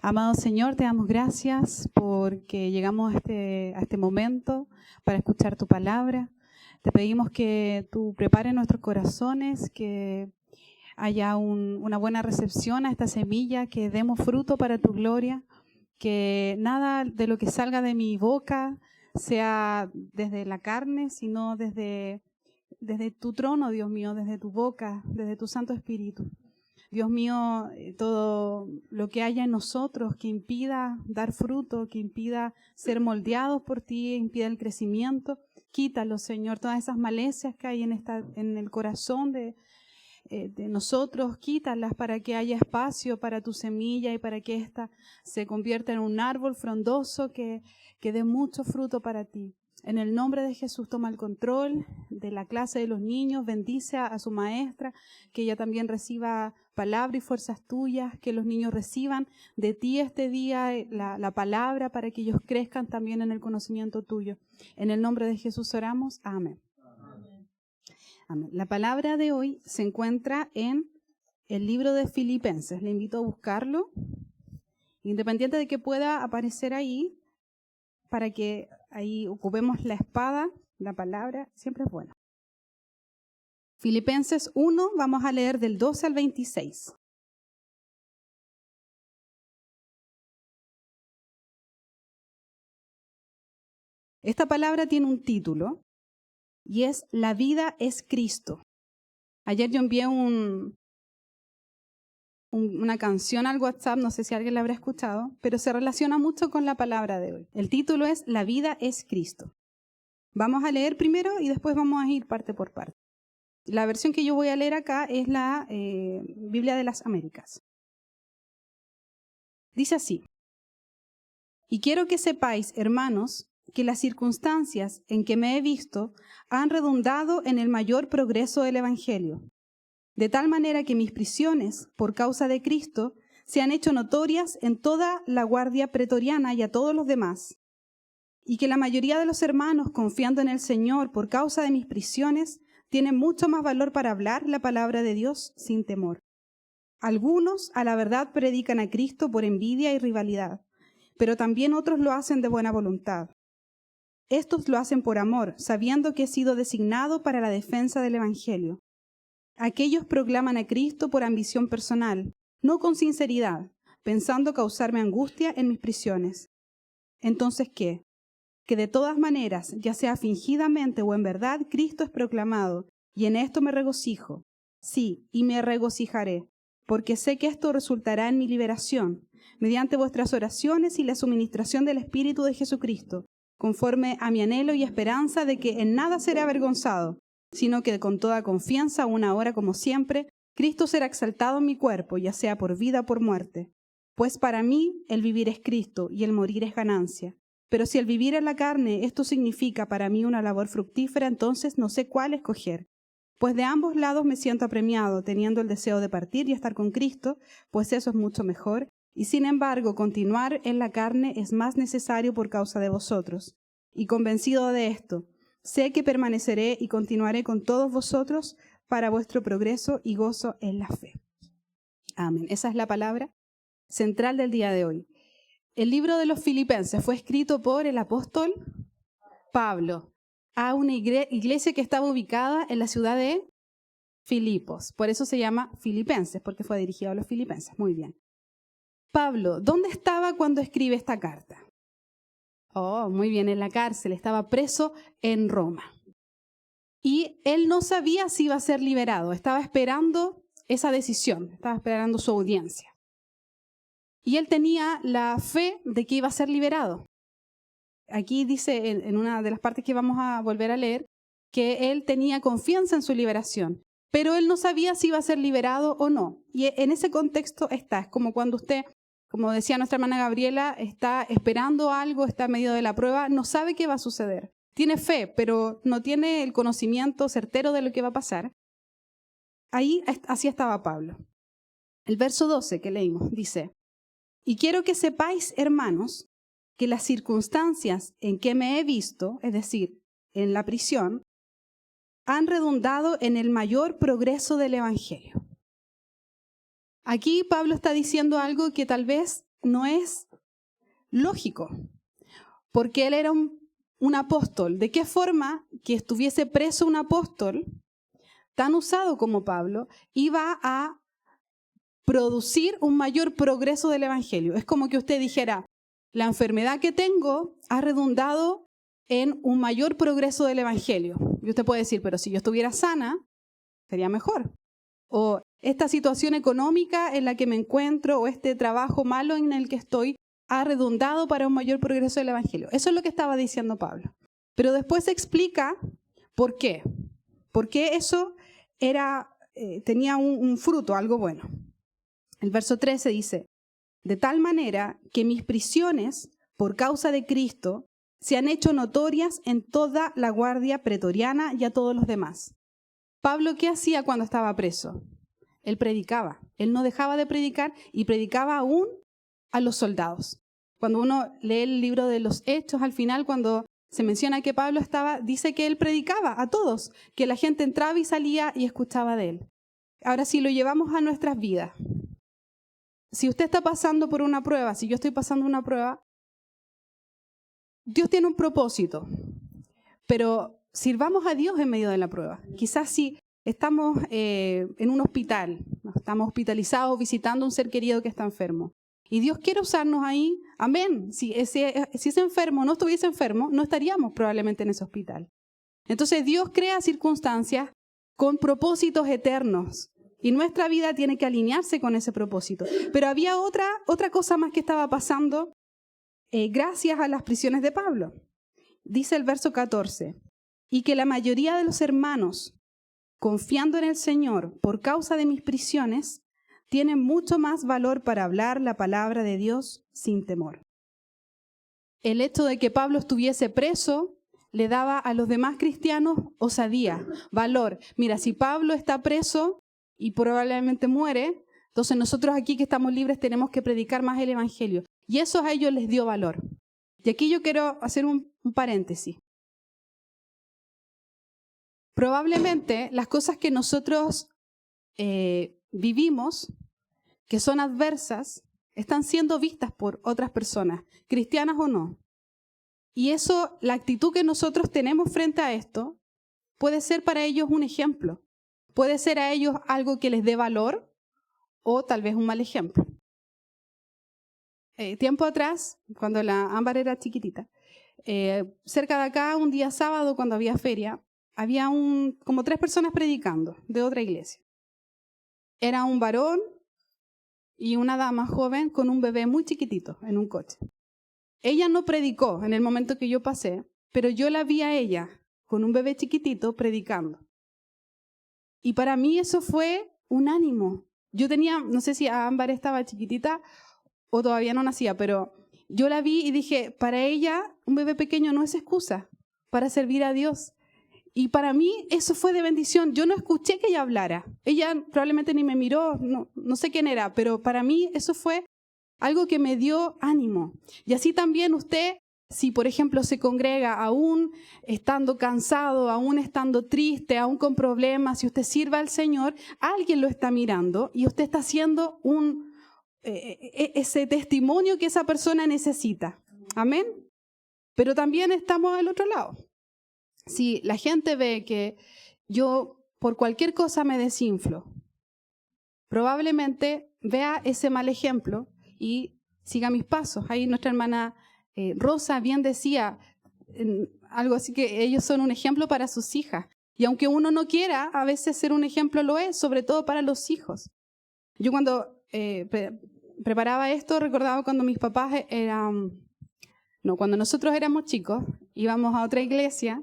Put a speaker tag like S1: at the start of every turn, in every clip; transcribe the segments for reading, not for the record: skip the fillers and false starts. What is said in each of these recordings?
S1: Amado Señor, te damos gracias porque llegamos a este momento para escuchar tu palabra. Te pedimos que tú prepares nuestros corazones, que haya una buena recepción a esta semilla, que demos fruto para tu gloria, que nada de lo que salga de mi boca sea desde la carne, sino desde tu trono, Dios mío, desde tu boca, desde tu Santo Espíritu. Dios mío, todo lo que haya en nosotros que impida dar fruto, que impida ser moldeados por ti, impida el crecimiento, quítalo, Señor. Todas esas malecias que hay en el corazón de nosotros, quítalas para que haya espacio para tu semilla y para que ésta se convierta en un árbol frondoso que dé mucho fruto para ti. En el nombre de Jesús, toma el control de la clase de los niños, bendice a su maestra, que ella también reciba palabra y fuerzas tuyas, que los niños reciban de ti este día la palabra para que ellos crezcan también en el conocimiento tuyo. En el nombre de Jesús oramos. Amén. Amén. La palabra de hoy se encuentra en el libro de Filipenses. Le invito a buscarlo, independiente de que pueda aparecer ahí, para que ahí ocupemos la espada, la palabra, siempre es bueno. Filipenses 1, vamos a leer del 12 al 26. Esta palabra tiene un título y es La vida es Cristo. Ayer yo envié una canción al WhatsApp, no sé si alguien la habrá escuchado, pero se relaciona mucho con la palabra de hoy. El título es La vida es Cristo. Vamos a leer primero y después vamos a ir parte por parte. La versión que yo voy a leer acá es la Biblia de las Américas. Dice así: Y quiero que sepáis, hermanos, que las circunstancias en que me he visto han redundado en el mayor progreso del Evangelio, de tal manera que mis prisiones, por causa de Cristo, se han hecho notorias en toda la guardia pretoriana y a todos los demás, y que la mayoría de los hermanos, confiando en el Señor por causa de mis prisiones, tienen mucho más valor para hablar la palabra de Dios sin temor. Algunos, a la verdad, predican a Cristo por envidia y rivalidad, pero también otros lo hacen de buena voluntad. Estos lo hacen por amor, sabiendo que he sido designado para la defensa del Evangelio. Aquellos proclaman a Cristo por ambición personal, no con sinceridad, pensando causarme angustia en mis prisiones. Entonces, ¿qué? Que de todas maneras, ya sea fingidamente o en verdad, Cristo es proclamado, y en esto me regocijo. Sí, y me regocijaré, porque sé que esto resultará en mi liberación, mediante vuestras oraciones y la suministración del Espíritu de Jesucristo, conforme a mi anhelo y esperanza de que en nada seré avergonzado, sino que con toda confianza, una hora como siempre, Cristo será exaltado en mi cuerpo, ya sea por vida o por muerte. Pues para mí el vivir es Cristo y el morir es ganancia. Pero si el vivir en la carne esto significa para mí una labor fructífera, entonces no sé cuál escoger. Pues de ambos lados me siento apremiado, teniendo el deseo de partir y estar con Cristo, pues eso es mucho mejor, y sin embargo continuar en la carne es más necesario por causa de vosotros. Y convencido de esto, sé que permaneceré y continuaré con todos vosotros para vuestro progreso y gozo en la fe. Amén. Esa es la palabra central del día de hoy. El libro de los Filipenses fue escrito por el apóstol Pablo a una iglesia que estaba ubicada en la ciudad de Filipos. Por eso se llama Filipenses, porque fue dirigido a los filipenses. Muy bien. Pablo, ¿dónde estaba cuando escribe esta carta? Oh, muy bien, en la cárcel. Estaba preso en Roma. Y él no sabía si iba a ser liberado. Estaba esperando esa decisión. Estaba esperando su audiencia. Y él tenía la fe de que iba a ser liberado. Aquí dice en una de las partes que vamos a volver a leer que él tenía confianza en su liberación, pero él no sabía si iba a ser liberado o no. Y en ese contexto es como cuando usted, como decía nuestra hermana Gabriela, está esperando algo, está en medio de la prueba, no sabe qué va a suceder. Tiene fe, pero no tiene el conocimiento certero de lo que va a pasar. Ahí así estaba Pablo. El verso 12 que leímos dice: Y quiero que sepáis, hermanos, que las circunstancias en que me he visto, es decir, en la prisión, han redundado en el mayor progreso del Evangelio. Aquí Pablo está diciendo algo que tal vez no es lógico, porque él era un apóstol. ¿De qué forma que estuviese preso un apóstol tan usado como Pablo iba a producir un mayor progreso del evangelio? Es como que usted dijera, la enfermedad que tengo ha redundado en un mayor progreso del evangelio. Y usted puede decir, pero si yo estuviera sana, sería mejor. O esta situación económica en la que me encuentro, o este trabajo malo en el que estoy, ha redundado para un mayor progreso del evangelio. Eso es lo que estaba diciendo Pablo. Pero después se explica por qué. Por qué eso tenía un fruto, algo bueno. El verso 13 dice, de tal manera que mis prisiones por causa de Cristo se han hecho notorias en toda la guardia pretoriana y a todos los demás. Pablo, ¿qué hacía cuando estaba preso? Él predicaba. Él no dejaba de predicar y predicaba aún a los soldados. Cuando uno lee el libro de los Hechos, al final, cuando se menciona que Pablo dice que él predicaba a todos, que la gente entraba y salía y escuchaba de él. Ahora, si lo llevamos a nuestras vidas, si usted está pasando por una prueba, si yo estoy pasando una prueba, Dios tiene un propósito, pero sirvamos a Dios en medio de la prueba. Quizás si estamos en un hospital, estamos hospitalizados visitando a un ser querido que está enfermo, y Dios quiere usarnos ahí, amén. Si ese enfermo no estuviese enfermo, no estaríamos probablemente en ese hospital. Entonces Dios crea circunstancias con propósitos eternos. Y nuestra vida tiene que alinearse con ese propósito. Pero había otra cosa más que estaba pasando gracias a las prisiones de Pablo. Dice el verso 14, y que la mayoría de los hermanos, confiando en el Señor por causa de mis prisiones, tienen mucho más valor para hablar la palabra de Dios sin temor. El hecho de que Pablo estuviese preso le daba a los demás cristianos osadía, valor. Mira, si Pablo está preso y probablemente muere, entonces nosotros aquí que estamos libres tenemos que predicar más el evangelio. Y eso a ellos les dio valor. Y aquí yo quiero hacer un paréntesis. Probablemente las cosas que nosotros vivimos, que son adversas, están siendo vistas por otras personas, cristianas o no. Y eso, la actitud que nosotros tenemos frente a esto, puede ser para ellos un ejemplo. Puede ser a ellos algo que les dé valor o tal vez un mal ejemplo. Tiempo atrás, cuando la Ámbar era chiquitita, cerca de acá, un día sábado cuando había feria, había como 3 personas predicando de otra iglesia. Era un varón y una dama joven con un bebé muy chiquitito en un coche. Ella no predicó en el momento que yo pasé, pero yo la vi a ella con un bebé chiquitito predicando. Y para mí eso fue un ánimo. Yo tenía, no sé si Ámbar estaba chiquitita o todavía no nacía, pero yo la vi y dije, para ella un bebé pequeño no es excusa para servir a Dios. Y para mí eso fue de bendición. Yo no escuché que ella hablara. Ella probablemente ni me miró, no sé quién era, pero para mí eso fue algo que me dio ánimo. Y así también usted, si por ejemplo se congrega aún estando cansado, aún estando triste, aún con problemas, si usted sirva al Señor, alguien lo está mirando y usted está haciendo ese testimonio que esa persona necesita. Amén. Pero también estamos al otro lado. Si la gente ve que yo por cualquier cosa me desinflo, probablemente vea ese mal ejemplo y siga mis pasos. Ahí nuestra hermana Rosa bien decía algo así, que ellos son un ejemplo para sus hijas. Y aunque uno no quiera, a veces ser un ejemplo lo es, sobre todo para los hijos. Yo cuando preparaba esto, recordaba cuando mis papás cuando nosotros éramos chicos, íbamos a otra iglesia,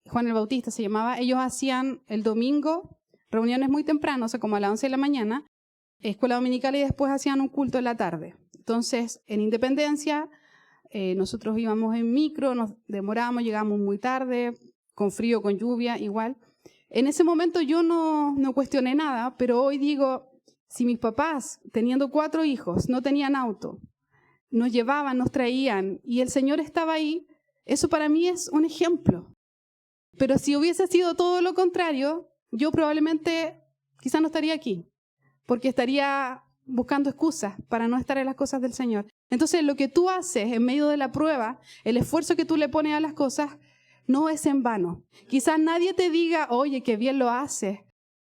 S1: Juan el Bautista se llamaba, ellos hacían el domingo reuniones muy temprano, o sea, como a las 11 de la mañana, escuela dominical, y después hacían un culto en la tarde. Entonces, en Independencia, nosotros íbamos en micro, nos demorábamos, llegábamos muy tarde, con frío, con lluvia, igual. En ese momento yo no cuestioné nada, pero hoy digo, si mis papás, teniendo 4 hijos, no tenían auto, nos llevaban, nos traían, y el Señor estaba ahí, eso para mí es un ejemplo. Pero si hubiese sido todo lo contrario, yo probablemente quizás no estaría aquí, porque estaría buscando excusas para no estar en las cosas del Señor. Entonces, lo que tú haces en medio de la prueba, el esfuerzo que tú le pones a las cosas, no es en vano. Quizás nadie te diga, oye, qué bien lo haces,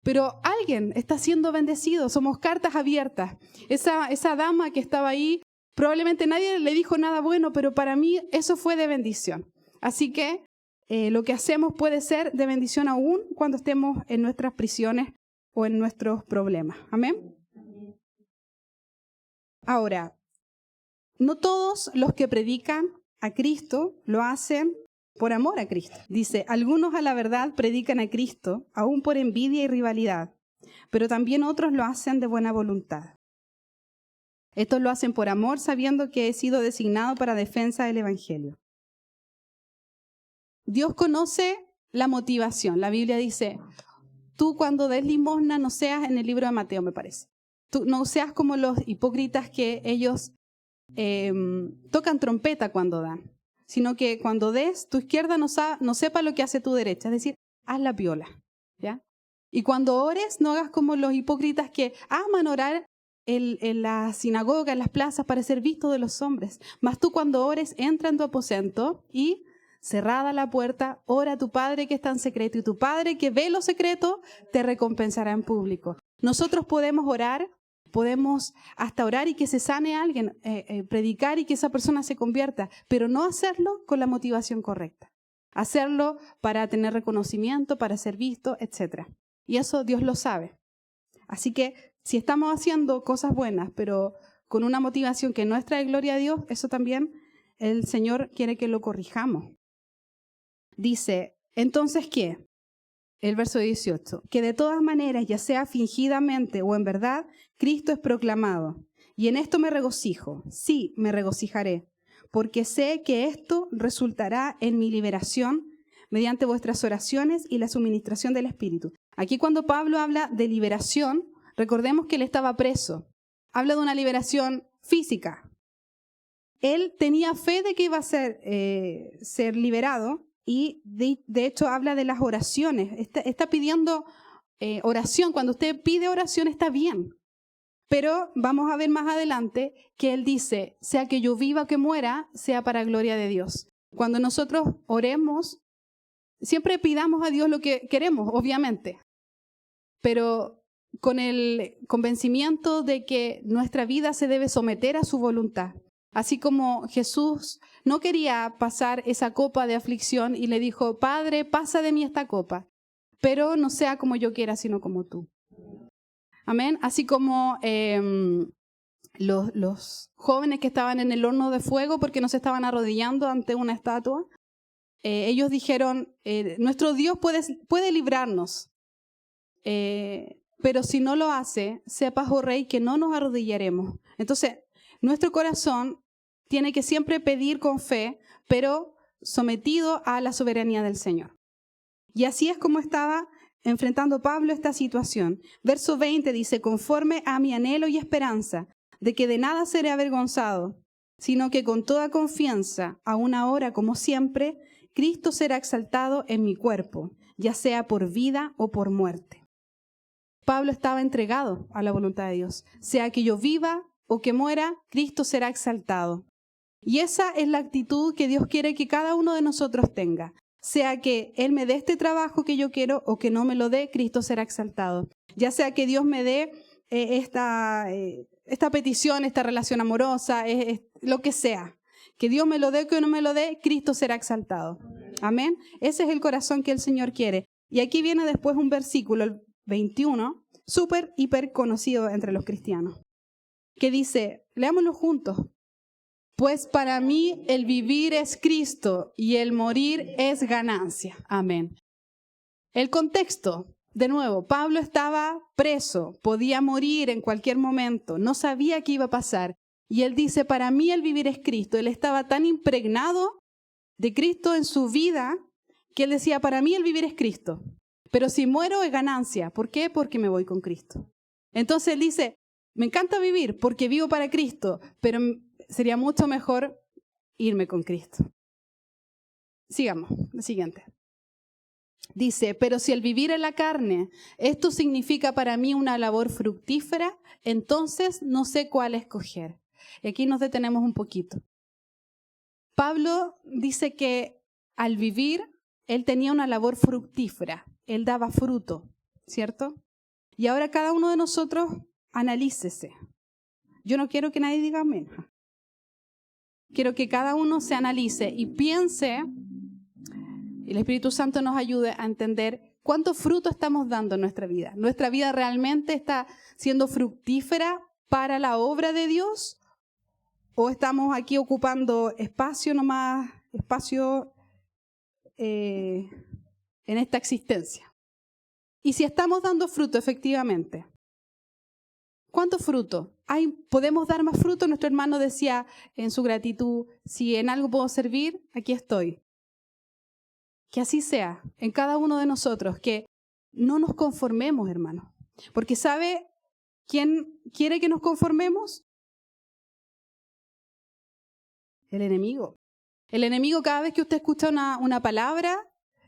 S1: pero alguien está siendo bendecido. Somos cartas abiertas. Esa dama que estaba ahí, probablemente nadie le dijo nada bueno, pero para mí eso fue de bendición. Así que lo que hacemos puede ser de bendición aún cuando estemos en nuestras prisiones o en nuestros problemas. Amén. Ahora, no todos los que predican a Cristo lo hacen por amor a Cristo. Dice, algunos a la verdad predican a Cristo, aún por envidia y rivalidad, pero también otros lo hacen de buena voluntad. Estos lo hacen por amor, sabiendo que he sido designado para defensa del Evangelio. Dios conoce la motivación. La Biblia dice, tú cuando des limosna no seas, en el libro de Mateo me parece, tú no seas como los hipócritas que ellos tocan trompeta cuando dan, sino que cuando des, tu izquierda no sepa lo que hace tu derecha, es decir, haz la piola, ¿ya? Y cuando ores, no hagas como los hipócritas que aman orar en la sinagoga, en las plazas, para ser visto de los hombres. Mas tú cuando ores, entra en tu aposento y, cerrada la puerta, ora a tu Padre que está en secreto, y tu Padre que ve lo secreto te recompensará en público. Nosotros podemos orar, podemos hasta orar y que se sane alguien, predicar y que esa persona se convierta, pero no hacerlo con la motivación correcta. Hacerlo para tener reconocimiento, para ser visto, etc. Y eso Dios lo sabe. Así que si estamos haciendo cosas buenas, pero con una motivación que no es traer gloria a Dios, eso también el Señor quiere que lo corrijamos. Dice, ¿entonces qué? El verso 18, que de todas maneras, ya sea fingidamente o en verdad, Cristo es proclamado. Y en esto me regocijo, sí, me regocijaré, porque sé que esto resultará en mi liberación mediante vuestras oraciones y la suministración del Espíritu. Aquí cuando Pablo habla de liberación, recordemos que él estaba preso. Habla de una liberación física. Él tenía fe de que iba a ser liberado. Y de hecho habla de las oraciones. Está pidiendo oración. Cuando usted pide oración está bien. Pero vamos a ver más adelante que él dice, sea que yo viva o que muera, sea para gloria de Dios. Cuando nosotros oremos, siempre pidamos a Dios lo que queremos, obviamente. Pero con el convencimiento de que nuestra vida se debe someter a su voluntad. Así como Jesús no quería pasar esa copa de aflicción y le dijo, Padre, pasa de mí esta copa, pero no sea como yo quiera, sino como tú. Amén. Así como los jóvenes que estaban en el horno de fuego porque no se estaban arrodillando ante una estatua, ellos dijeron, nuestro Dios puede librarnos, pero si no lo hace, sepas, oh Rey, que no nos arrodillaremos. Entonces, nuestro corazón tiene que siempre pedir con fe, pero sometido a la soberanía del Señor. Y así es como estaba enfrentando Pablo esta situación. Verso 20 dice, conforme a mi anhelo y esperanza, de que de nada seré avergonzado, sino que con toda confianza, aún ahora como siempre, Cristo será exaltado en mi cuerpo, ya sea por vida o por muerte. Pablo estaba entregado a la voluntad de Dios. Sea que yo viva o que muera, Cristo será exaltado. Y esa es la actitud que Dios quiere que cada uno de nosotros tenga. Sea que Él me dé este trabajo que yo quiero o que no me lo dé, Cristo será exaltado. Ya sea que Dios me dé esta petición, esta relación amorosa, lo que sea. Que Dios me lo dé o que no me lo dé, Cristo será exaltado. Amén. Ese es el corazón que el Señor quiere. Y aquí viene después un versículo, el 21, súper, hiper conocido entre los cristianos, que dice, leámoslo juntos. Pues para mí el vivir es Cristo y el morir es ganancia. Amén. El contexto, de nuevo, Pablo estaba preso, podía morir en cualquier momento, no sabía qué iba a pasar. Y él dice, para mí el vivir es Cristo. Él estaba tan impregnado de Cristo en su vida que él decía, para mí el vivir es Cristo. Pero si muero es ganancia. ¿Por qué? Porque me voy con Cristo. Entonces él dice, me encanta vivir porque vivo para Cristo, pero sería mucho mejor irme con Cristo. Sigamos, la siguiente. Dice, pero si el vivir en la carne, esto significa para mí una labor fructífera, entonces no sé cuál escoger. Y aquí nos detenemos un poquito. Pablo dice que al vivir, él tenía una labor fructífera, él daba fruto, ¿cierto? Y ahora cada uno de nosotros analícese. Yo no quiero que nadie diga amén. Quiero que cada uno se analice y piense, y el Espíritu Santo nos ayude a entender cuánto fruto estamos dando en nuestra vida. ¿Nuestra vida realmente está siendo fructífera para la obra de Dios? ¿O estamos aquí ocupando espacio nomás, espacio en esta existencia? Y si estamos dando fruto efectivamente, ¿cuánto fruto? ¿Podemos dar más fruto? Nuestro hermano decía en su gratitud, si en algo puedo servir, aquí estoy. Que así sea en cada uno de nosotros, que no nos conformemos, hermano. Porque ¿sabe quién quiere que nos conformemos? El enemigo. El enemigo, cada vez que usted escucha una palabra,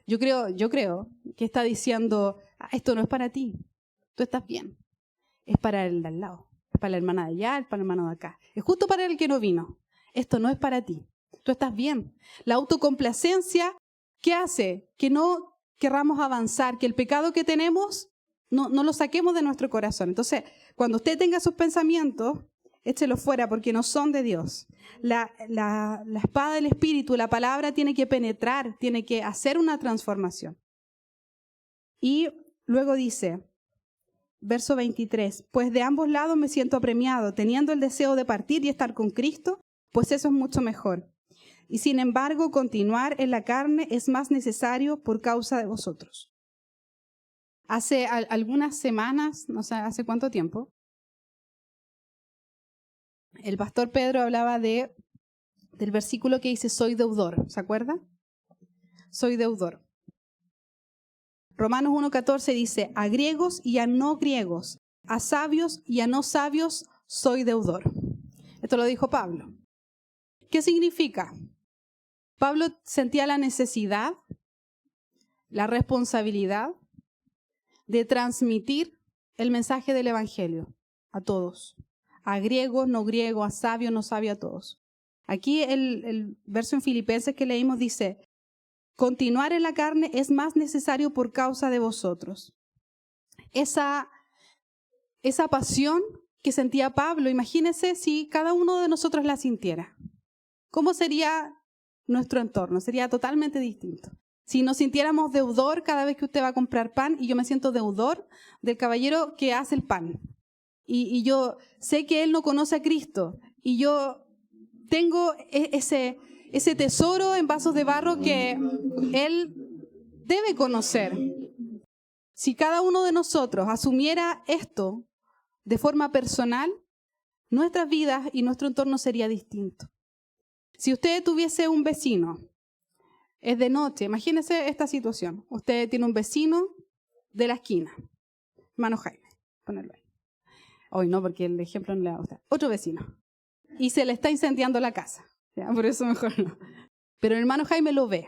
S1: yo creo que está diciendo, esto no es para ti, tú estás bien. Es para el de al lado, es para la hermana de allá, es para el hermano de acá. Es justo para el que no vino. Esto no es para ti, tú estás bien. La autocomplacencia, ¿qué hace? Que no querramos avanzar, que el pecado que tenemos no lo saquemos de nuestro corazón. Entonces, cuando usted tenga sus pensamientos, échelos fuera porque no son de Dios. La espada del Espíritu, la palabra tiene que penetrar, tiene que hacer una transformación. Y luego dice, verso 23, pues de ambos lados me siento apremiado, teniendo el deseo de partir y estar con Cristo, pues eso es mucho mejor. Y sin embargo, continuar en la carne es más necesario por causa de vosotros. Hace algunas semanas, no sé hace cuánto tiempo, el pastor Pedro hablaba del versículo que dice, soy deudor. ¿Se acuerda? Soy deudor. Romanos 1:14 dice, a griegos y a no griegos, a sabios y a no sabios, soy deudor. Esto lo dijo Pablo. ¿Qué significa? Pablo sentía la necesidad, la responsabilidad de transmitir el mensaje del Evangelio a todos. A griegos, no griegos, a sabios, no sabios, a todos. Aquí el verso en Filipenses que leímos dice, continuar en la carne es más necesario por causa de vosotros. Esa pasión que sentía Pablo, imagínense si cada uno de nosotros la sintiera. ¿Cómo sería nuestro entorno? Sería totalmente distinto. Si nos sintiéramos deudor cada vez que usted va a comprar pan, y yo me siento deudor del caballero que hace el pan. Y yo sé que él no conoce a Cristo, y yo tengo ese tesoro en vasos de barro que él debe conocer. Si cada uno de nosotros asumiera esto de forma personal, nuestras vidas y nuestro entorno sería distinto. Si usted tuviese un vecino, es de noche, imagínese esta situación. Usted tiene un vecino de la esquina, hermano Jaime, ponerlo ahí. Hoy no, porque el ejemplo no le va a gustar. Otro vecino. Y se le está incendiando la casa. ¿Ya? Por eso mejor no. Pero el hermano Jaime lo ve.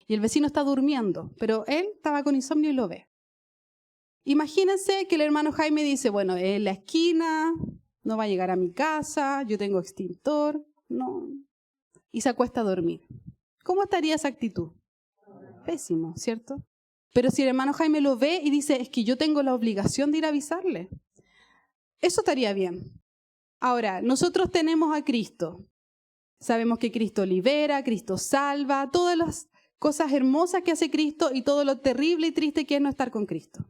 S1: Y el vecino está durmiendo, pero él estaba con insomnio y lo ve. Imagínense que el hermano Jaime dice, bueno, en la esquina, no va a llegar a mi casa, yo tengo extintor, no. Y se acuesta a dormir. ¿Cómo estaría esa actitud? Pésimo, ¿cierto? Pero si el hermano Jaime lo ve y dice, es que yo tengo la obligación de ir a avisarle, eso estaría bien. Ahora, nosotros tenemos a Cristo. Sabemos que Cristo libera, Cristo salva, todas las cosas hermosas que hace Cristo y todo lo terrible y triste que es no estar con Cristo.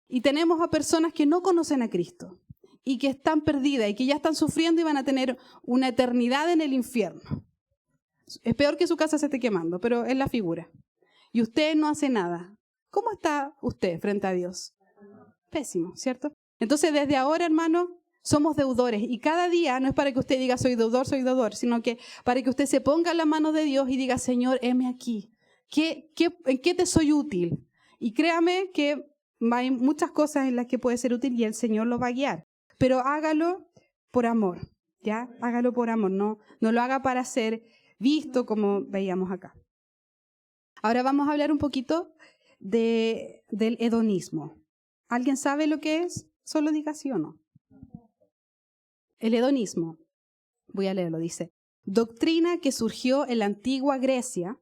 S1: Y tenemos a personas que no conocen a Cristo y que están perdidas y que ya están sufriendo y van a tener una eternidad en el infierno. Es peor que su casa se esté quemando, pero es la figura. Y usted no hace nada. ¿Cómo está usted frente a Dios? Pésimo, ¿cierto? Entonces, desde ahora, hermano, somos deudores. Y cada día no es para que usted diga soy deudor, sino que para que usted se ponga en la mano de Dios y diga, Señor, heme aquí. ¿En qué te soy útil? Y créame que hay muchas cosas en las que puede ser útil y el Señor lo va a guiar. Pero hágalo por amor, ¿ya? Hágalo por amor, no lo haga para ser visto como veíamos acá. Ahora vamos a hablar un poquito del hedonismo. ¿Alguien sabe lo que es? Solo diga sí o no. El hedonismo, voy a leerlo, dice: doctrina que surgió en la antigua Grecia,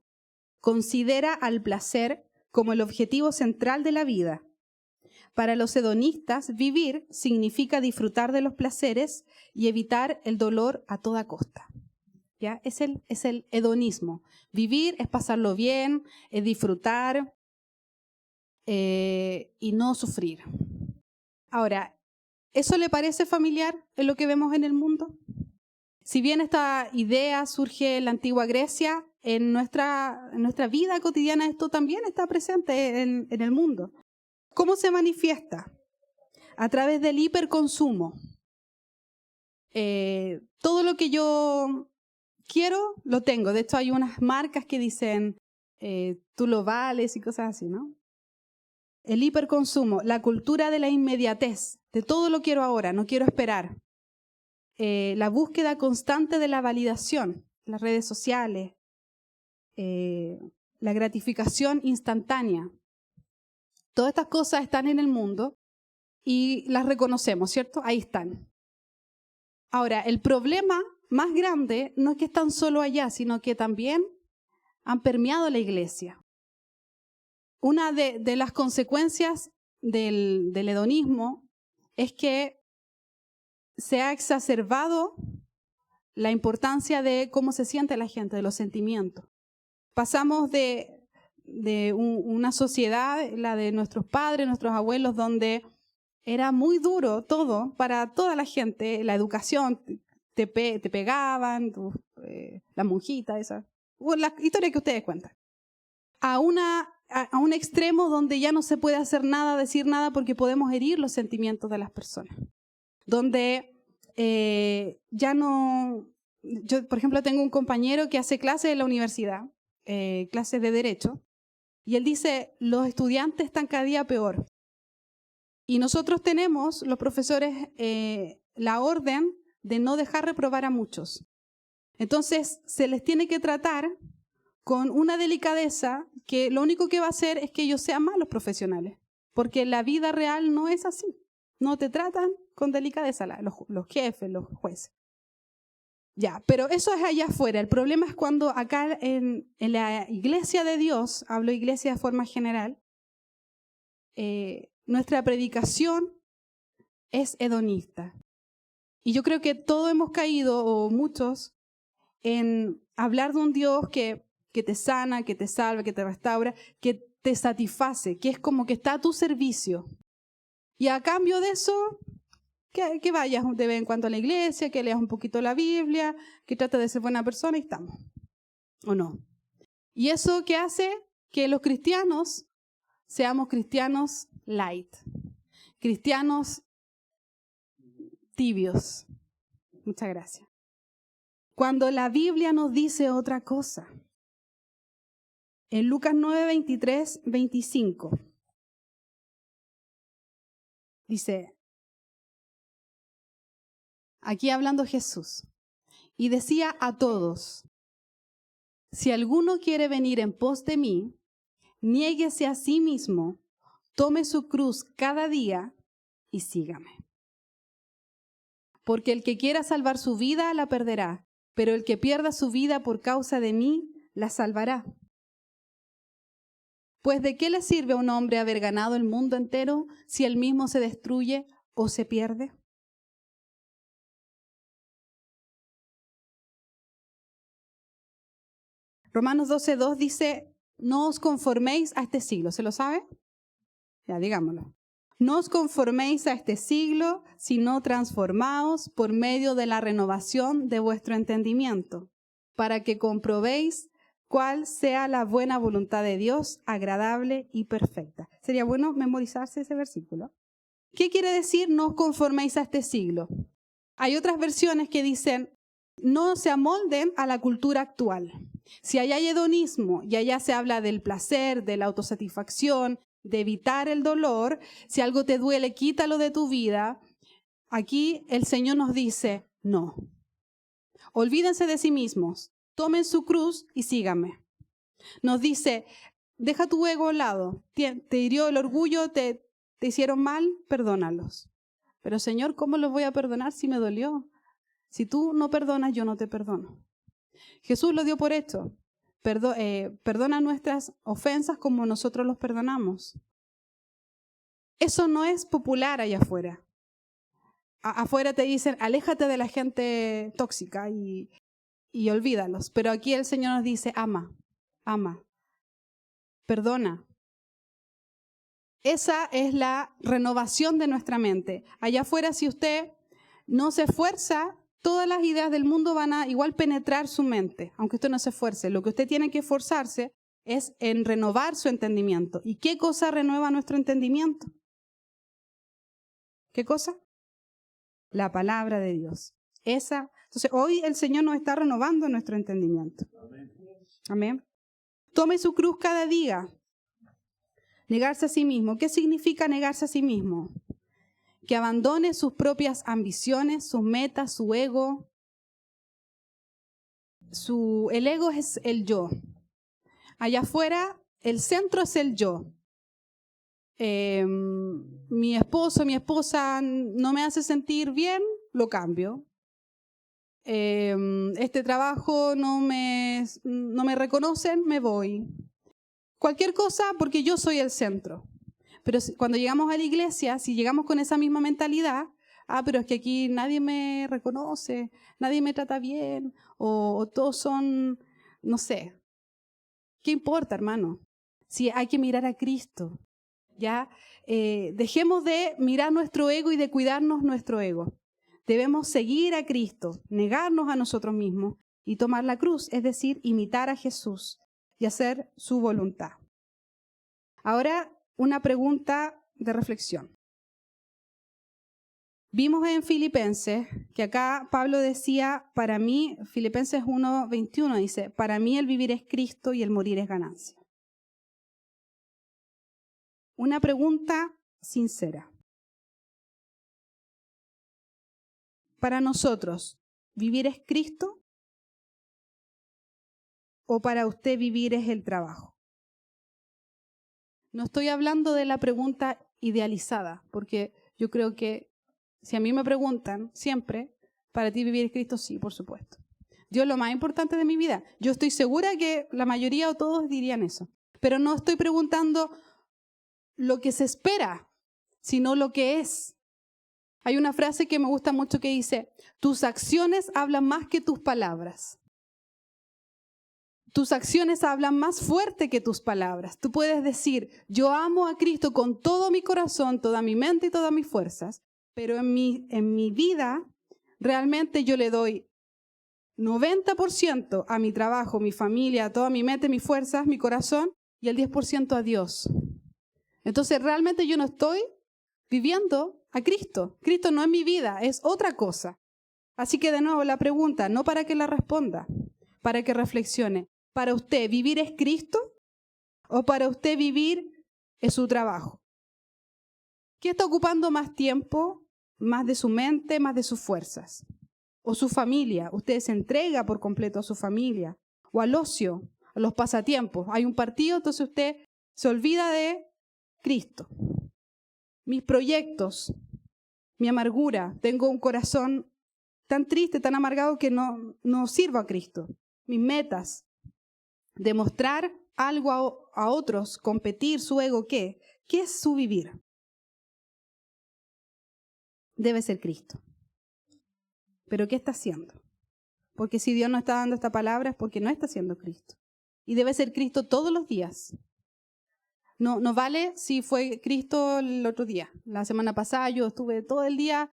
S1: considera al placer como el objetivo central de la vida. Para los hedonistas, vivir significa disfrutar de los placeres y evitar el dolor a toda costa. ¿Ya? Es el hedonismo. Vivir es pasarlo bien, es disfrutar y no sufrir. Ahora, ¿eso le parece familiar en lo que vemos en el mundo? Si bien esta idea surge en la antigua Grecia, en nuestra vida cotidiana esto también está presente en el mundo. ¿Cómo se manifiesta? A través del hiperconsumo. Todo lo que yo quiero, lo tengo. De hecho, hay unas marcas que dicen, tú lo vales y cosas así, ¿no? El hiperconsumo, la cultura de la inmediatez, de todo lo quiero ahora, no quiero esperar. La búsqueda constante de la validación, las redes sociales, la gratificación instantánea. Todas estas cosas están en el mundo y las reconocemos, ¿cierto? Ahí están. Ahora, el problema más grande no es que están solo allá, sino que también han permeado la iglesia. Una de las consecuencias del hedonismo es que se ha exacerbado la importancia de cómo se siente la gente, de los sentimientos. Pasamos de una sociedad, la de nuestros padres, nuestros abuelos, donde era muy duro todo para toda la gente, la educación, te pegaban, la monjita, esa, la historia que ustedes cuentan, a un extremo donde ya no se puede hacer nada, decir nada, porque podemos herir los sentimientos de las personas. Donde ya no... Yo, por ejemplo, tengo un compañero que hace clases en la universidad, clases de Derecho, y él dice, los estudiantes están cada día peor. Y nosotros tenemos, los profesores, la orden de no dejar reprobar a muchos. Entonces, se les tiene que tratar con una delicadeza que lo único que va a hacer es que ellos sean malos profesionales, porque la vida real no es así. No te tratan con delicadeza los jefes, los jueces. Ya, pero eso es allá afuera. El problema es cuando acá en la iglesia de Dios, hablo iglesia de forma general, nuestra predicación es hedonista. Y yo creo que todos hemos caído, o muchos, en hablar de un Dios que te sana, que te salva, que te restaura, que te satisface, que es como que está a tu servicio. Y a cambio de eso, que vayas de vez en cuando a la iglesia, que leas un poquito la Biblia, que trates de ser buena persona y estamos. ¿O no? Y eso que hace que los cristianos seamos cristianos light, cristianos tibios. Muchas gracias. Cuando la Biblia nos dice otra cosa. En Lucas 9, 23, 25. Dice, aquí hablando Jesús, y decía a todos, si alguno quiere venir en pos de mí, niéguese a sí mismo, tome su cruz cada día y sígame. Porque el que quiera salvar su vida la perderá, pero el que pierda su vida por causa de mí la salvará. Pues ¿de qué le sirve a un hombre haber ganado el mundo entero si él mismo se destruye o se pierde? Romanos 12:2 dice, no os conforméis a este siglo. ¿Se lo sabe? Ya, digámoslo. No os conforméis a este siglo, sino transformaos por medio de la renovación de vuestro entendimiento, para que comprobéis cuál sea la buena voluntad de Dios, agradable y perfecta. Sería bueno memorizarse ese versículo. ¿Qué quiere decir no os conforméis a este siglo? Hay otras versiones que dicen, no se amolden a la cultura actual. Si allá hay hedonismo y allá se habla del placer, de la autosatisfacción, de evitar el dolor, si algo te duele, quítalo de tu vida. Aquí el Señor nos dice, no. Olvídense de sí mismos, tomen su cruz y síganme. Nos dice, deja tu ego a un lado. Te hirió el orgullo, te hicieron mal, perdónalos. Pero Señor, ¿cómo los voy a perdonar si me dolió? Si tú no perdonas, yo no te perdono. Jesús lo dio por hecho. Perdona nuestras ofensas como nosotros los perdonamos. Eso no es popular allá afuera. Afuera te dicen, aléjate de la gente tóxica y olvídalos. Pero aquí el Señor nos dice, ama, perdona. Esa es la renovación de nuestra mente. Allá afuera, si usted no se esfuerza, todas las ideas del mundo van a igual penetrar su mente, aunque usted no se esfuerce. Lo que usted tiene que esforzarse es en renovar su entendimiento. ¿Y qué cosa renueva nuestro entendimiento? ¿Qué cosa? La palabra de Dios. Entonces, hoy el Señor nos está renovando nuestro entendimiento. Amén. Tome su cruz cada día. Negarse a sí mismo. ¿Qué significa negarse a sí mismo? Que abandone sus propias ambiciones, sus metas, su ego. El ego es el yo. Allá afuera, el centro es el yo. Mi esposo, mi esposa no me hace sentir bien, lo cambio. Este trabajo no me reconocen, me voy. Cualquier cosa porque yo soy el centro. Pero cuando llegamos a la iglesia, si llegamos con esa misma mentalidad, pero es que aquí nadie me reconoce, nadie me trata bien, o todos son, no sé. ¿Qué importa, hermano? Si hay que mirar a Cristo, ¿ya? Dejemos de mirar nuestro ego y de cuidarnos nuestro ego. Debemos seguir a Cristo, negarnos a nosotros mismos y tomar la cruz, es decir, imitar a Jesús y hacer su voluntad. Ahora, una pregunta de reflexión. Vimos en Filipenses que acá Pablo decía, para mí, Filipenses 1:21 dice, para mí el vivir es Cristo y el morir es ganancia. Una pregunta sincera. Para nosotros, ¿vivir es Cristo? ¿O para usted vivir es el trabajo? No estoy hablando de la pregunta idealizada, porque yo creo que si a mí me preguntan siempre, ¿para ti vivir es Cristo? Sí, por supuesto. Dios es lo más importante de mi vida. Yo estoy segura que la mayoría o todos dirían eso. Pero no estoy preguntando lo que se espera, sino lo que es. Hay una frase que me gusta mucho que dice, tus acciones hablan más que tus palabras. Tus acciones hablan más fuerte que tus palabras. Tú puedes decir, yo amo a Cristo con todo mi corazón, toda mi mente y todas mis fuerzas, pero en mi vida realmente yo le doy 90% a mi trabajo, mi familia, toda mi mente, mis fuerzas, mi corazón, y el 10% a Dios. Entonces realmente yo no estoy viviendo a Cristo. Cristo no es mi vida, es otra cosa. Así que de nuevo la pregunta, no para que la responda, para que reflexione. ¿Para usted vivir es Cristo o para usted vivir es su trabajo? ¿Qué está ocupando más tiempo, más de su mente, más de sus fuerzas? ¿O su familia? ¿Usted se entrega por completo a su familia? ¿O al ocio, a los pasatiempos? Hay un partido, entonces usted se olvida de Cristo. Mis proyectos, mi amargura, tengo un corazón tan triste, tan amargado que no sirvo a Cristo. Mis metas, demostrar algo a otros, competir, su ego, ¿qué? ¿Qué es su vivir? Debe ser Cristo. ¿Pero qué está haciendo? Porque si Dios no está dando esta palabra es porque no está siendo Cristo. Y debe ser Cristo todos los días. No vale si fue Cristo el otro día. La semana pasada yo estuve todo el día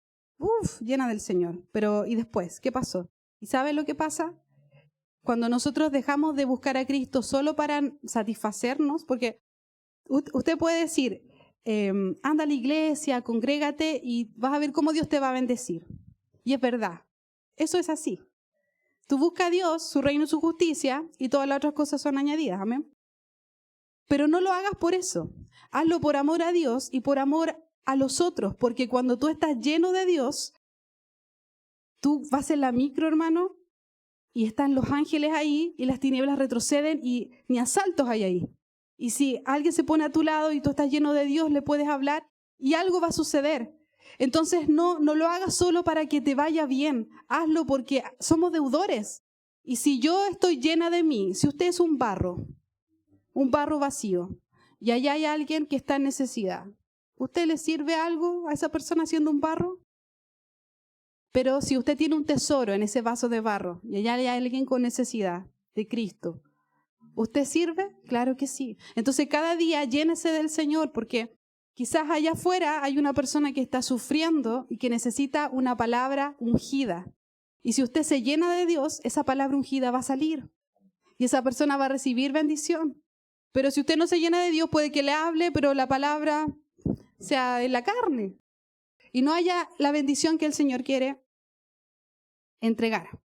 S1: llena del Señor. Pero ¿y después? ¿Qué pasó? ¿Y sabe lo que pasa? Cuando nosotros dejamos de buscar a Cristo solo para satisfacernos, porque usted puede decir, anda a la iglesia, congrégate y vas a ver cómo Dios te va a bendecir. Y es verdad, eso es así. Tú buscas a Dios, su reino y su justicia, y todas las otras cosas son añadidas, amén. Pero no lo hagas por eso. Hazlo por amor a Dios y por amor a los otros, porque cuando tú estás lleno de Dios, tú vas en la micro, hermano, y están los ángeles ahí y las tinieblas retroceden y ni asaltos hay ahí. Y si alguien se pone a tu lado y tú estás lleno de Dios, le puedes hablar y algo va a suceder. Entonces no lo hagas solo para que te vaya bien. Hazlo porque somos deudores. Y si yo estoy llena de mí, si usted es un barro vacío, y allá hay alguien que está en necesidad, ¿usted le sirve algo a esa persona siendo un barro? Pero si usted tiene un tesoro en ese vaso de barro y allá hay alguien con necesidad de Cristo, ¿usted sirve? Claro que sí. Entonces cada día llénese del Señor, porque quizás allá afuera hay una persona que está sufriendo y que necesita una palabra ungida. Y si usted se llena de Dios, esa palabra ungida va a salir y esa persona va a recibir bendición. Pero si usted no se llena de Dios, puede que le hable, pero la palabra sea en la carne y no haya la bendición que el Señor quiere entregar.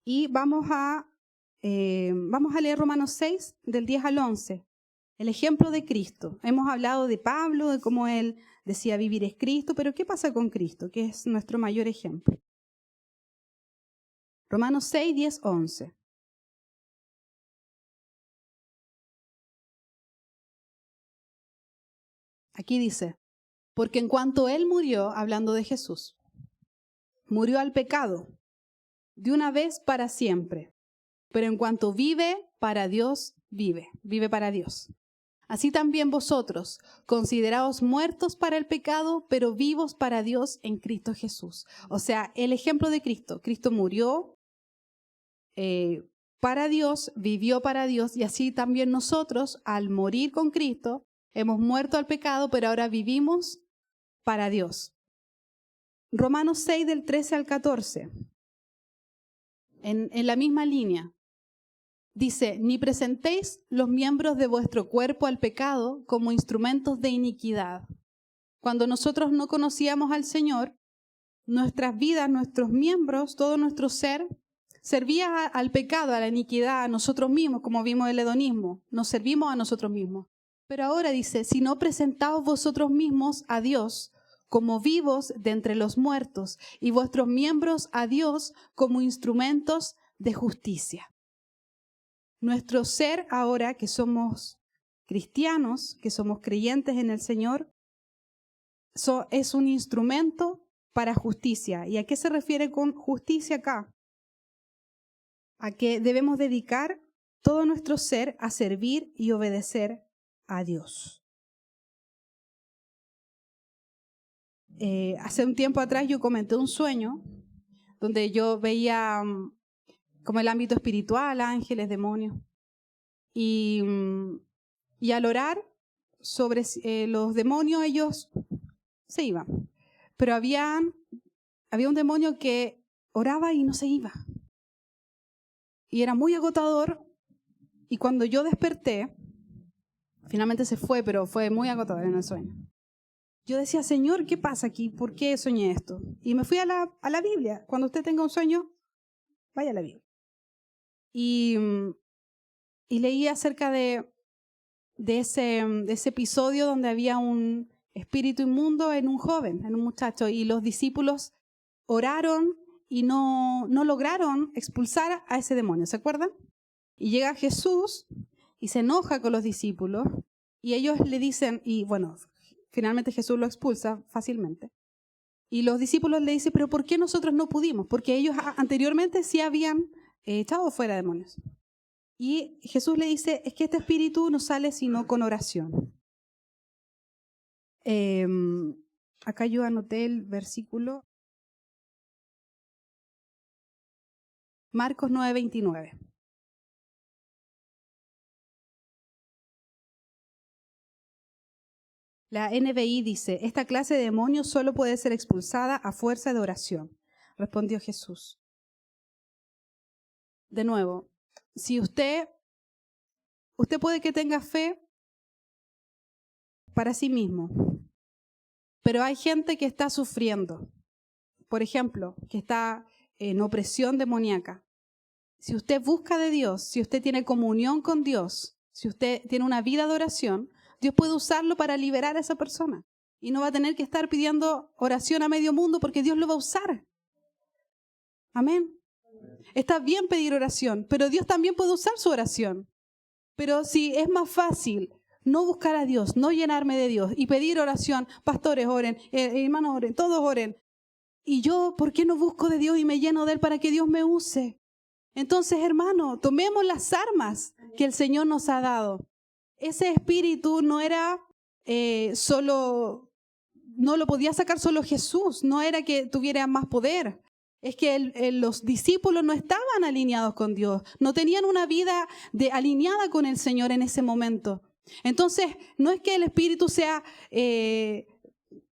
S1: Y vamos a leer Romanos 6, del 10 al 11. El ejemplo de Cristo. Hemos hablado de Pablo, de cómo él decía vivir es Cristo, pero ¿qué pasa con Cristo? Que es nuestro mayor ejemplo. Romanos 6, 10, 11. Aquí dice, porque en cuanto Él murió, hablando de Jesús, murió al pecado, de una vez para siempre. Pero en cuanto vive, para Dios vive para Dios. Así también vosotros, consideraos muertos para el pecado, pero vivos para Dios en Cristo Jesús. O sea, el ejemplo de Cristo. Cristo murió para Dios, vivió para Dios, y así también nosotros, al morir con Cristo, hemos muerto al pecado, pero ahora vivimos para Dios. Romanos 6, del 13 al 14. En la misma línea. Dice, ni presentéis los miembros de vuestro cuerpo al pecado como instrumentos de iniquidad. Cuando nosotros no conocíamos al Señor, nuestras vidas, nuestros miembros, todo nuestro ser, servía al pecado, a la iniquidad, a nosotros mismos, como vimos el hedonismo. Nos servimos a nosotros mismos. Pero ahora dice, si no presentaos vosotros mismos a Dios como vivos de entre los muertos y vuestros miembros a Dios como instrumentos de justicia. Nuestro ser ahora, que somos cristianos, que somos creyentes en el Señor, es un instrumento para justicia. ¿Y a qué se refiere con justicia acá? A que debemos dedicar todo nuestro ser a servir y obedecer a Dios. Hace un tiempo atrás yo comenté un sueño donde yo veía como el ámbito espiritual, ángeles, demonios. Y al orar sobre los demonios, ellos se iban. Pero había un demonio que oraba y no se iba. Y era muy agotador. Y cuando yo desperté, finalmente se fue, pero fue muy agotador en el sueño. Yo decía, Señor, ¿qué pasa aquí? ¿Por qué soñé esto? Y me fui a la Biblia. Cuando usted tenga un sueño, vaya a la Biblia. Y leí acerca de ese episodio donde había un espíritu inmundo en un joven, en un muchacho, y los discípulos oraron y no lograron expulsar a ese demonio, ¿se acuerdan? Y llega Jesús y se enoja con los discípulos y ellos le dicen, y bueno, finalmente Jesús lo expulsa fácilmente. Y los discípulos le dicen, pero ¿por qué nosotros no pudimos? Porque ellos anteriormente sí habían echado fuera demonios. Y Jesús le dice, es que este espíritu no sale sino con oración. Acá yo anoté el versículo. Marcos 9:29. La NBI dice, esta clase de demonios solo puede ser expulsada a fuerza de oración. Respondió Jesús. De nuevo, si usted puede que tenga fe para sí mismo, pero hay gente que está sufriendo. Por ejemplo, que está en opresión demoníaca. Si usted busca de Dios, si usted tiene comunión con Dios, si usted tiene una vida de oración, Dios puede usarlo para liberar a esa persona. Y no va a tener que estar pidiendo oración a medio mundo porque Dios lo va a usar. Amén. Está bien pedir oración, pero Dios también puede usar su oración. Pero si es más fácil no buscar a Dios, no llenarme de Dios y pedir oración, pastores oren, hermanos oren, todos oren. Y yo, ¿por qué no busco de Dios y me lleno de Él para que Dios me use? Entonces, hermano, tomemos las armas que el Señor nos ha dado. Ese espíritu no era no lo podía sacar solo Jesús, no era que tuviera más poder. Es que los discípulos no estaban alineados con Dios, no tenían una vida alineada con el Señor en ese momento. Entonces, no es que el espíritu sea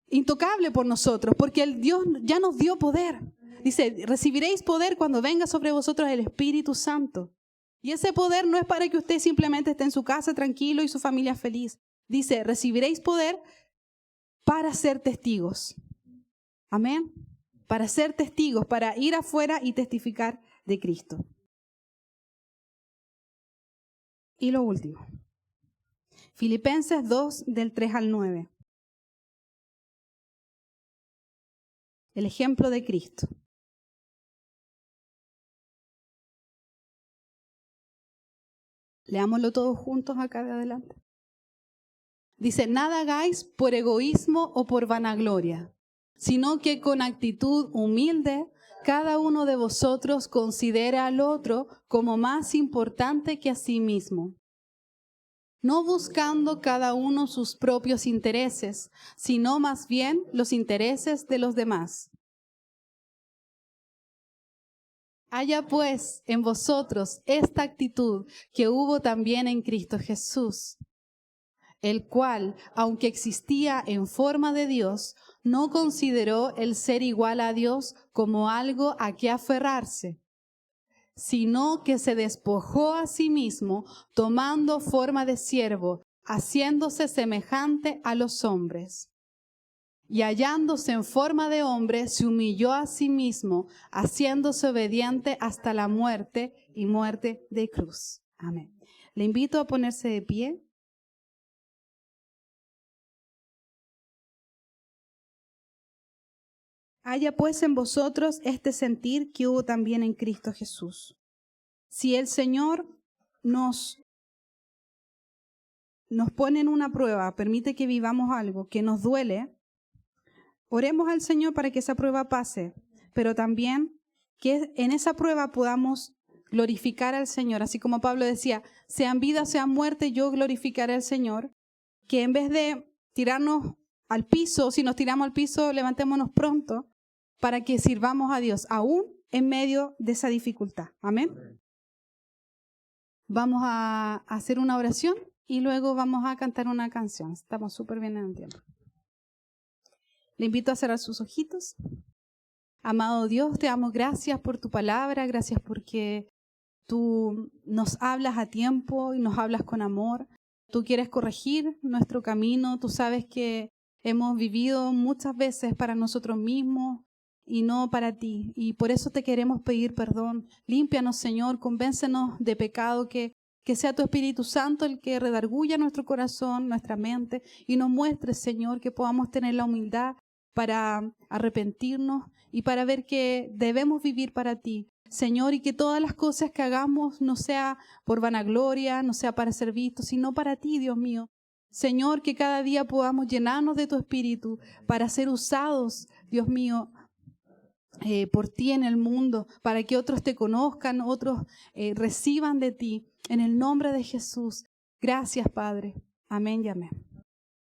S1: intocable por nosotros, porque Dios ya nos dio poder. Dice, recibiréis poder cuando venga sobre vosotros el Espíritu Santo. Y ese poder no es para que usted simplemente esté en su casa tranquilo y su familia feliz. Dice, recibiréis poder para ser testigos. Amén. Para ser testigos, para ir afuera y testificar de Cristo. Y lo último. Filipenses 2, del 3 al 9. El ejemplo de Cristo. Leámoslo todos juntos acá de adelante. Dice, nada hagáis por egoísmo o por vanagloria, sino que con actitud humilde cada uno de vosotros considere al otro como más importante que a sí mismo, no buscando cada uno sus propios intereses, sino más bien los intereses de los demás. Haya pues en vosotros esta actitud que hubo también en Cristo Jesús, el cual, aunque existía en forma de Dios, no consideró el ser igual a Dios como algo a que aferrarse, sino que se despojó a sí mismo, tomando forma de siervo, haciéndose semejante a los hombres. Y hallándose en forma de hombre, se humilló a sí mismo, haciéndose obediente hasta la muerte y muerte de cruz. Amén. Le invito a ponerse de pie. Haya pues en vosotros este sentir que hubo también en Cristo Jesús. Si el Señor nos pone en una prueba, permite que vivamos algo que nos duele, oremos al Señor para que esa prueba pase, pero también que en esa prueba podamos glorificar al Señor. Así como Pablo decía, sean vida, sean muerte, yo glorificaré al Señor. Que en vez de tirarnos al piso, si nos tiramos al piso, levantémonos pronto para que sirvamos a Dios, aún en medio de esa dificultad. Amén. Vamos a hacer una oración y luego vamos a cantar una canción. Estamos súper bien en el tiempo. Le invito a cerrar sus ojitos. Amado Dios, te damos gracias por tu palabra, gracias porque tú nos hablas a tiempo y nos hablas con amor. Tú quieres corregir nuestro camino, tú sabes que hemos vivido muchas veces para nosotros mismos y no para ti. Y por eso te queremos pedir perdón. Límpianos, Señor, convéncenos de pecado, que sea tu Espíritu Santo el que redarguya nuestro corazón, nuestra mente y nos muestre, Señor, que podamos tener la humildad para arrepentirnos y para ver que debemos vivir para ti, Señor, y que todas las cosas que hagamos no sea por vanagloria, no sea para ser vistos, sino para ti, Dios mío. Señor, que cada día podamos llenarnos de tu Espíritu para ser usados, Dios mío, por ti en el mundo, para que otros te conozcan, otros reciban de ti. En el nombre de Jesús. Gracias, Padre. Amén y amén.